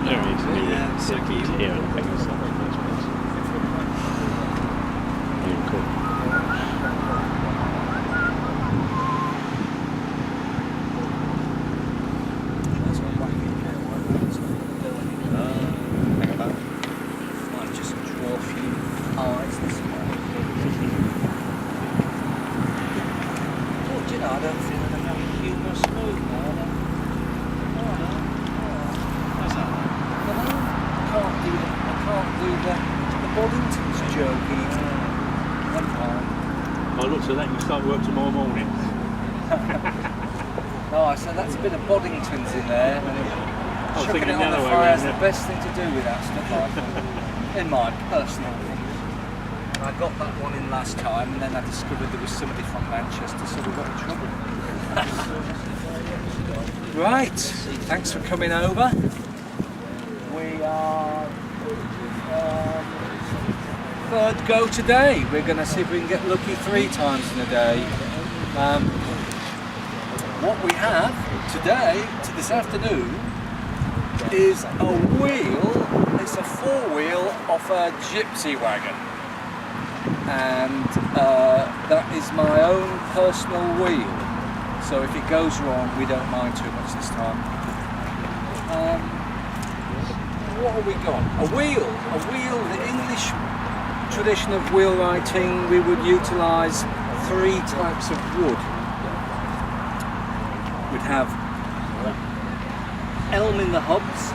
There is. Yeah, so cute. Here, I think it's not very much. Yeah, cool. That's one wacky hang about. Might just draw a few eyes this way. Oh, do you know, I don't feel like I'm having humorous mood now. I can't do the Boddington's joke either. Oh, look, so that you start work tomorrow morning. Oh, so that's a bit of Boddington's in there. I was Chucking thinking it the on other the way fire around, is the yeah. best thing to do with that stuff, I think, in my personal opinion. And I got that one in last time, and then I discovered there was somebody from Manchester, so we got in trouble. Right, thanks for coming over. We are third go today. We're going to see if we can get lucky 3 times in a day. What we have today, this afternoon, is a wheel. It's a 4-wheel off a gypsy wagon, and that is my own personal wheel. So if it goes wrong, we don't mind too much this time. What have we got? A wheel. The English tradition of wheelwrighting, we would utilise 3 types of wood. We'd have elm in the hubs,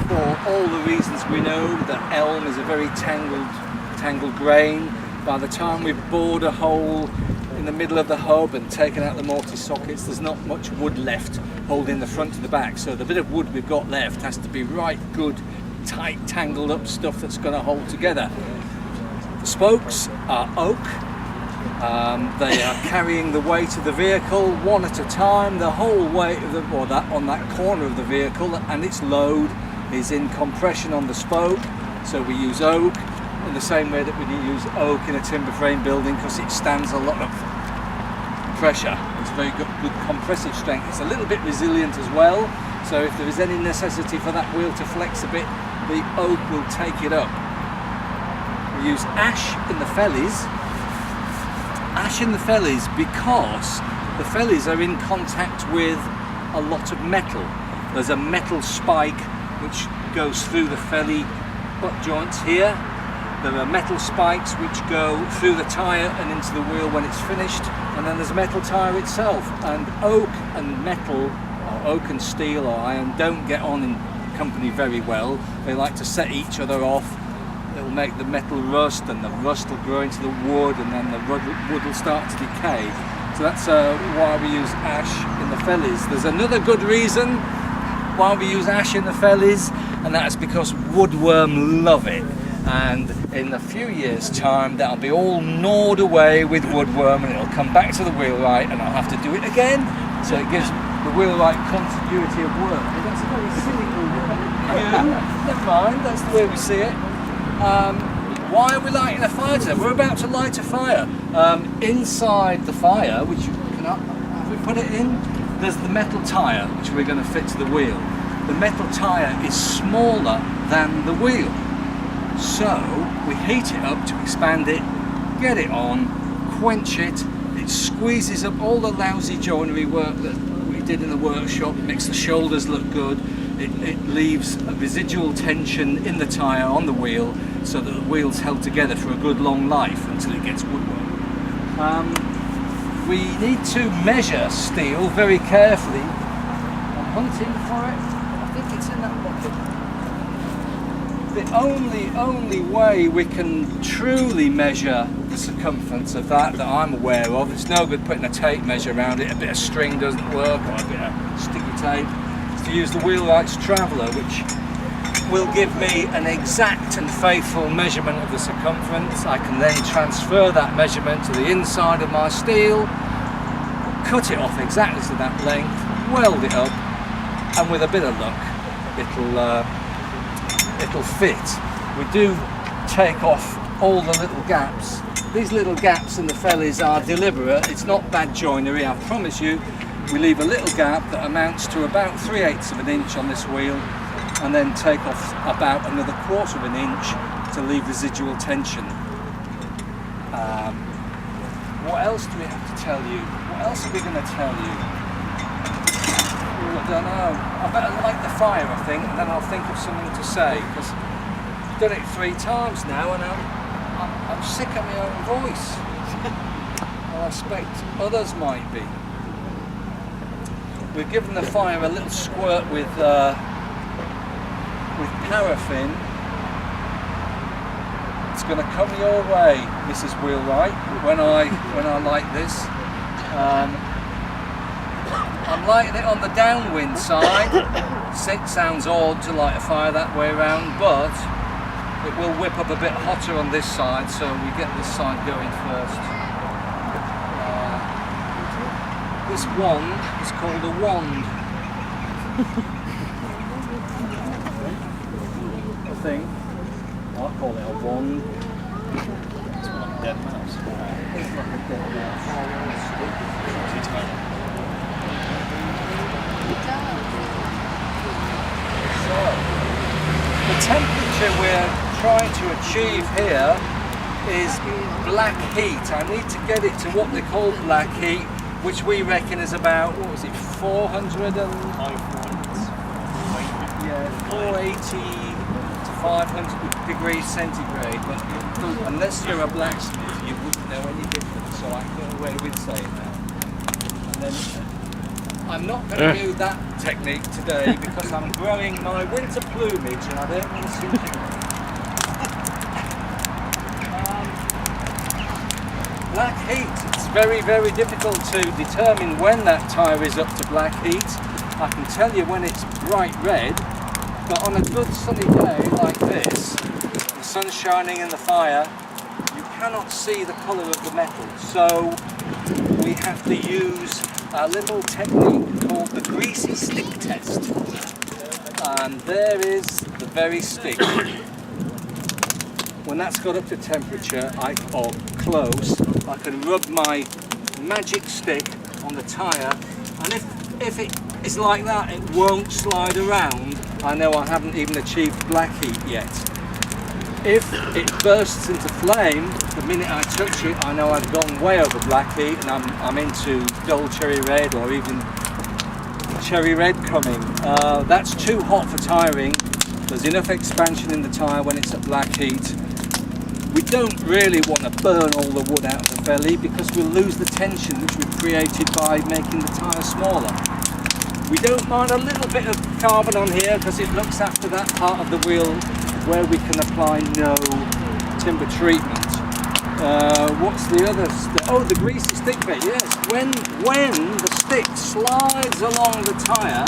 for all the reasons we know that elm is a very tangled grain. By the time we've bored a hole in the middle of the hub and taken out the mortise sockets, there's not much wood left holding the front to the back, so the bit of wood we've got left has to be right good, tight, tangled up stuff that's going to hold together. The spokes are oak. They are carrying the weight of the vehicle one at a time, the whole weight of on that corner of the vehicle, and its load is in compression on the spoke. So we use oak in the same way that we use oak in a timber frame building, because it stands a lot of pressure. It's very good compressive strength. It's a little bit resilient as well, so if there is any necessity for that wheel to flex a bit, the oak will take it up. We use ash in the fellies. Ash in the fellies because the fellies are in contact with a lot of metal. There's a metal spike which goes through the felly butt joints here. There are metal spikes which go through the tyre and into the wheel when it's finished, and then there's a metal tyre itself. And oak and metal, or oak and steel or iron, don't get on in company very well. They like to set each other off. It'll make the metal rust, and the rust will grow into the wood, and then the wood will start to decay. So that's why we use ash in the fellies. There's another good reason why we use ash in the fellies, and that's because woodworm love it. And in a few years' time, that'll be all gnawed away with woodworm, and it'll come back to the wheelwright, and I'll have to do it again. So it gives the wheelwright continuity of work. But that's a very cynical view. Never mind, that's the way we see it. Why are we lighting a fire today? We're about to light a fire. Inside the fire, which have we put it in? There's the metal tyre, which we're going to fit to the wheel. The metal tyre is smaller than the wheel. So we heat it up to expand it, get it on, quench it. It squeezes up all the lousy joinery work that we did in the workshop. It makes the shoulders look good. It leaves a residual tension in the tyre on the wheel, so that the wheel's held together for a good long life until it gets woodworm. We need to measure steel very carefully. I'm hunting for it. I think it's in that bucket. The only way we can truly measure the circumference of that I'm aware of, it's no good putting a tape measure around it. A bit of string doesn't work, or a bit of sticky tape. To use the Wheelwright's Traveller, which will give me an exact and faithful measurement of the circumference. I can then transfer that measurement to the inside of my steel, cut it off exactly to that length, weld it up, and with a bit of luck it'll fit. We do take off all the little gaps. These little gaps in the fellies are deliberate. It's not bad joinery, I promise you. we leave a little gap that amounts to about 3/8 of an inch on this wheel, and then take off about another 1/4 of an inch to leave residual tension. What else do we have to tell you? What else are we going to tell you? Oh, I don't know. I better light the fire, I think, and then I'll think of something to say, because I've done it 3 times now and I'm sick of my own voice. Well, I expect others might be. We've given the fire a little squirt with paraffin. It's going to come your way, Mrs. Wheelwright, when I light this. I'm lighting it on the downwind side. It sounds odd to light a fire that way around, but it will whip up a bit hotter on this side, so we get this side going first. This wand is called a wand. I think. I call it a wand. It's like a dead mouse. It's like a dead mouse. So, the temperature we're trying to achieve here is black heat. I need to get it to what they call black heat, which we reckon is about, what was it, 400 and... Yeah, 480 to 500 degrees centigrade, but unless you're a blacksmith, you wouldn't know any difference, so I can get away with saying that. And then, I'm not going to do that technique today because I'm growing my winter plumage and I don't want to see black heat. It's very, very difficult to determine when that tyre is up to black heat. I can tell you when it's bright red, but on a good sunny day like this, the sun's shining in the fire, you cannot see the colour of the metal. So we have to use a little technique called the greasy stick test. And there is the very stick. When that's got up to temperature, or close, I can rub my magic stick on the tyre, and if it is like that, it won't slide around. I know I haven't even achieved black heat yet. If it bursts into flame, the minute I touch it, I know I've gone way over black heat and I'm into dull cherry red or even cherry red coming. That's too hot for tyring. There's enough expansion in the tyre when it's at black heat. We don't really want to burn all the wood out of the belly because we'll lose the tension which we've created by making the tyre smaller. We don't mind a little bit of carbon on here because it looks after that part of the wheel where we can apply no timber treatment. What's the other oh, the greasy stick bit, yes. When the stick slides along the tyre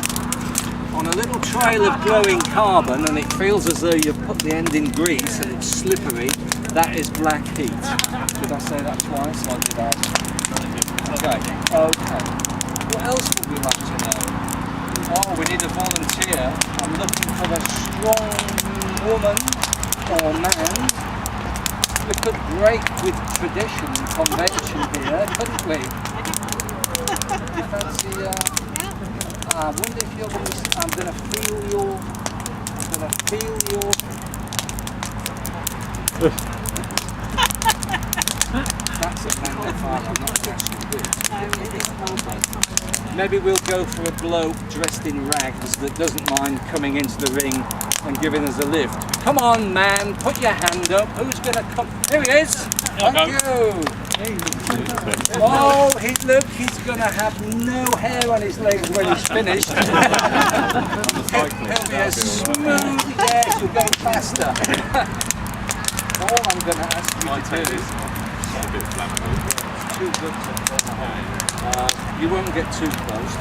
on a little trail of glowing carbon and it feels as though you've put the end in grease and it's slippery, that is black heat. Did I say that twice? I did that. Okay. What else would we like to know? Oh, we need a volunteer. I'm looking for a strong woman or man. We could break with tradition and convention here, couldn't we? Do you fancy, I wonder if you're going to, I'm going to feel your, that's a magnifier, I'm not actually good. Maybe we'll go for a bloke dressed in rags that doesn't mind coming into the ring and giving us a lift. Come on, man, put your hand up. Who's going to come? Here he is. Thank you. Oh, look, he's going to have no hair on his legs when he's finished. He'll be as smooth, yes, you'll go faster. All I'm going to ask you to do is... Too good you won't get too close.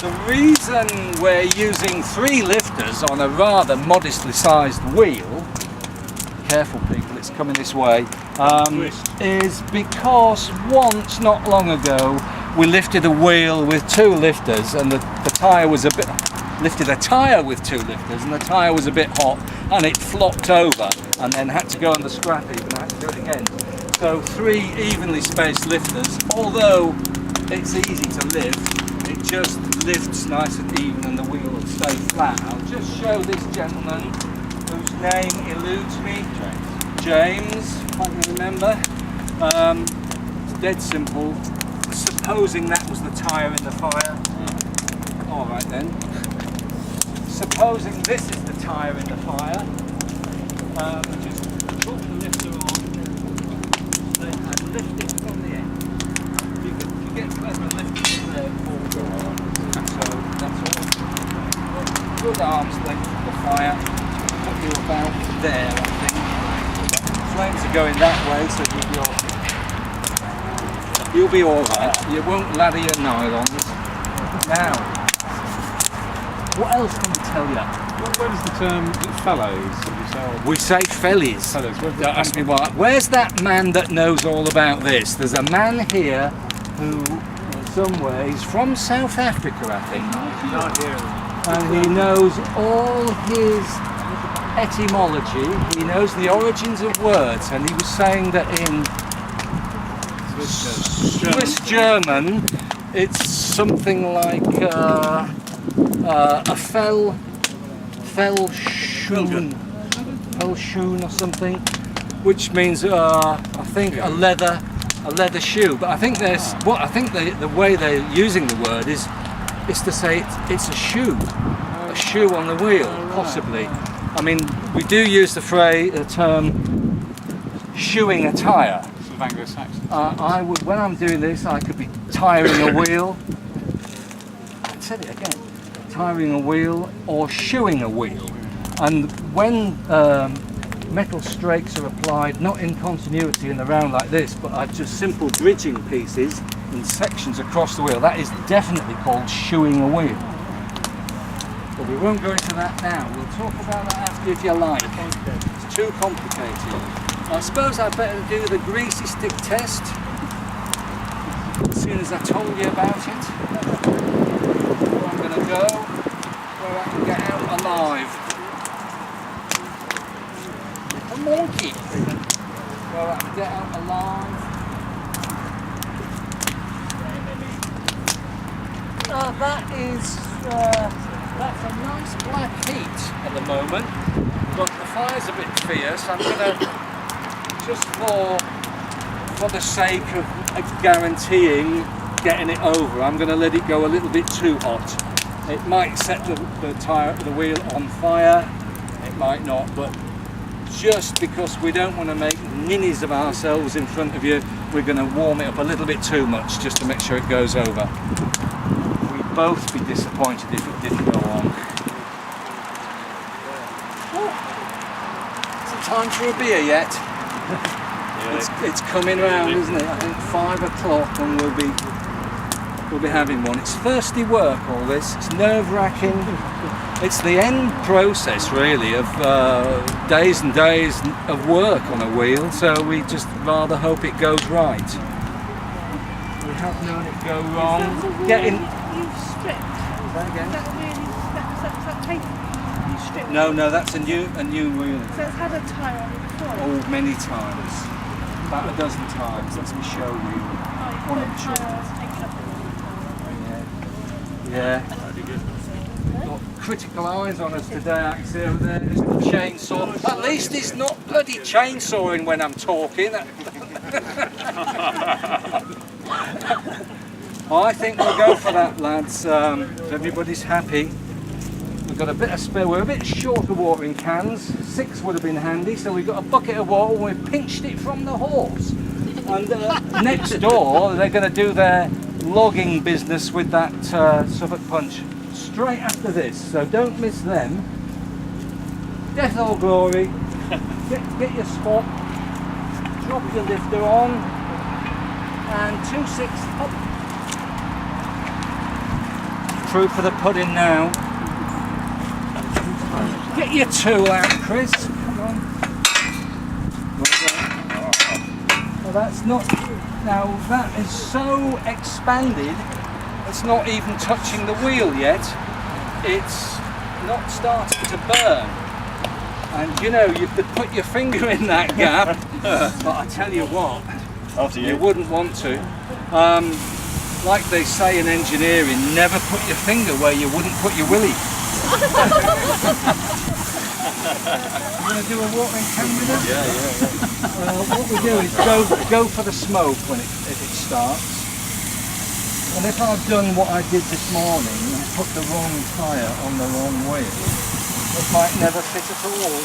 The reason we're using 3 lifters on a rather modestly sized wheel, careful people, it's coming this way, is because once, not long ago, we lifted a wheel with 2 lifters and the tyre was a bit, lifted a tyre with 2 lifters and the tyre was a bit hot and it flopped over and then had to go on the scrap heap and I had to do it again. So 3 evenly spaced lifters, although it's easy to lift, it just lifts nice and even and the wheel will stay flat. I'll just show this gentleman whose name eludes me. James, if I can remember. It's dead simple. Supposing that was the tyre in the fire. Alright then. Supposing this is the tyre in the fire. Just put the lifter on and lift it from the end. You get clever and lift it from there before we go on. So that's all. Good arm's length from the fire. Put you about there, I think. Flames are going that way, so you'll be alright. You won't lather your nylons. Now, what else can we tell you? Where does the term fellows? We say fellies. Fellows. Don't ask me why. Where's that man that knows all about this? There's a man here who, in some ways, from South Africa, I think. Not here. And he knows all his etymology. He knows the origins of words. And he was saying that in Swiss German, it's something like a Fellschoen or something, which means I think a leather shoe. But I think the way they're using the word is to say it's a shoe on the wheel, possibly. I mean, we do use the term shoeing a tyre. Sort of Anglo-Saxon. I would, when I'm doing this, I could be tiring a wheel. I said it again. Tiring a wheel or shoeing a wheel. And when metal strakes are applied, not in continuity in the round like this, but just simple bridging pieces in sections across the wheel, that is definitely called shoeing a wheel. But we won't go into that now. We'll talk about that after if you like. It's too complicated. I suppose I'd better do the greasy stick test as soon as I told you about it. Where I'm going to go, where I can get out alive. A monkey! Where I can get out alive. That's a nice black heat at the moment, but the fire's a bit fierce. I'm going to, just for the sake of guaranteeing getting it over, I'm going to let it go a little bit too hot. It might set the wheel on fire, it might not, but just because we don't want to make ninnies of ourselves in front of you, we're going to warm it up a little bit too much just to make sure it goes over. We'd both be disappointed if it didn't go on. Is it time for a beer yet? It's coming round, isn't it? I think 5 o'clock and we'll be having one. It's thirsty work, all this. It's nerve-wracking. It's the end process, really, of days and days of work on a wheel. So we just rather hope it goes right. We have known it go wrong. You've stripped. That again? That paper you stripped. No, that's a new wheel. So it's had a tyre on it before. Oh, many times. About a dozen times. That's my show wheel. One of the tyres. Yeah. Got critical eyes on us today, actually, over there. There's the chainsaw. At least it's not bloody chainsawing when I'm talking. I think we'll go for that, lads. If everybody's happy. We've got a bit of spare. We're a bit short of watering cans. 6 would have been handy, so we've got a bucket of water and we've pinched it from the horse. And next door, they're going to do their logging business with that Suffolk punch straight after this, so don't miss them. Death or glory. Get your spot. Drop your lifter on. And 2-6 up. Through for the pudding now. Get your tool out, Chris. Come on. Well, that's not. Now that is so expanded, it's not even touching the wheel yet. It's not starting to burn. And you know, you could put your finger in that gap, but I tell you what, After you. wouldn't want to. Like they say in engineering, never put your finger where you wouldn't put your willy. You want to do a walk and can with us? Yeah. Well, what we do is go for the smoke if it starts. And if I've done what I did this morning and put the wrong tyre on the wrong wheel, it might never fit at all.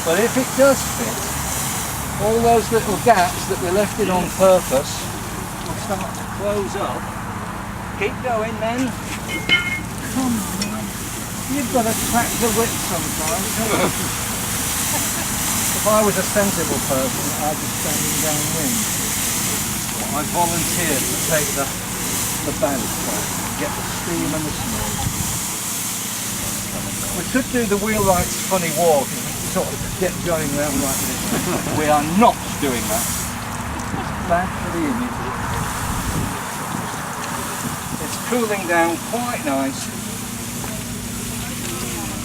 But if it does fit, all those little gaps that we left it on purpose will start to close up. Keep going then. Come on. You've got to track the whip sometimes, haven't you? If I was a sensible person, I'd be standing downwind. But I volunteered to take the bank off, get the steam and the smoke. We could do the Wheelwright's funny walk and sort of get going round like this. We are not doing that. It's bad for the image. It's cooling down quite nice.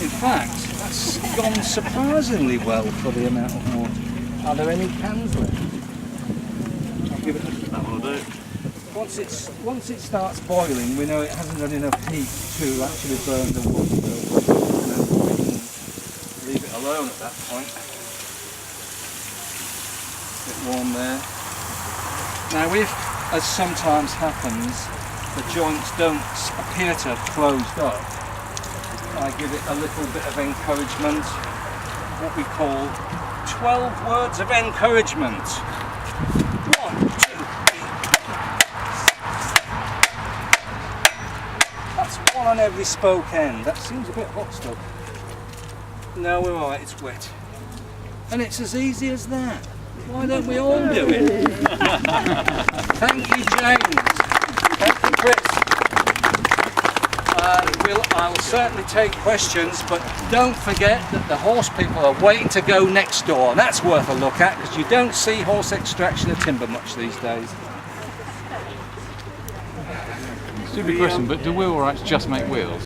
In fact, that's gone surprisingly well for the amount of water. Are there any cans left? I'll give it That will do. once it starts boiling, we know it hasn't got enough heat to actually burn the wood. So we can leave it alone at that point. A bit warm there. Now, if, as sometimes happens, the joints don't appear to have closed up, I give it a little bit of encouragement, what we call 12 words of encouragement. 1, 2, 3. That's one on every spoke end. That seems a bit hot still. No, we're alright, it's wet. And it's as easy as that. Why don't we all do it? Thank you, James. Thank you, Chris. I'll certainly take questions, but don't forget that the horse people are waiting to go next door. That's worth a look at, because you don't see horse extraction of timber much these days. Stupid question, but do Wheelwrights just make wheels?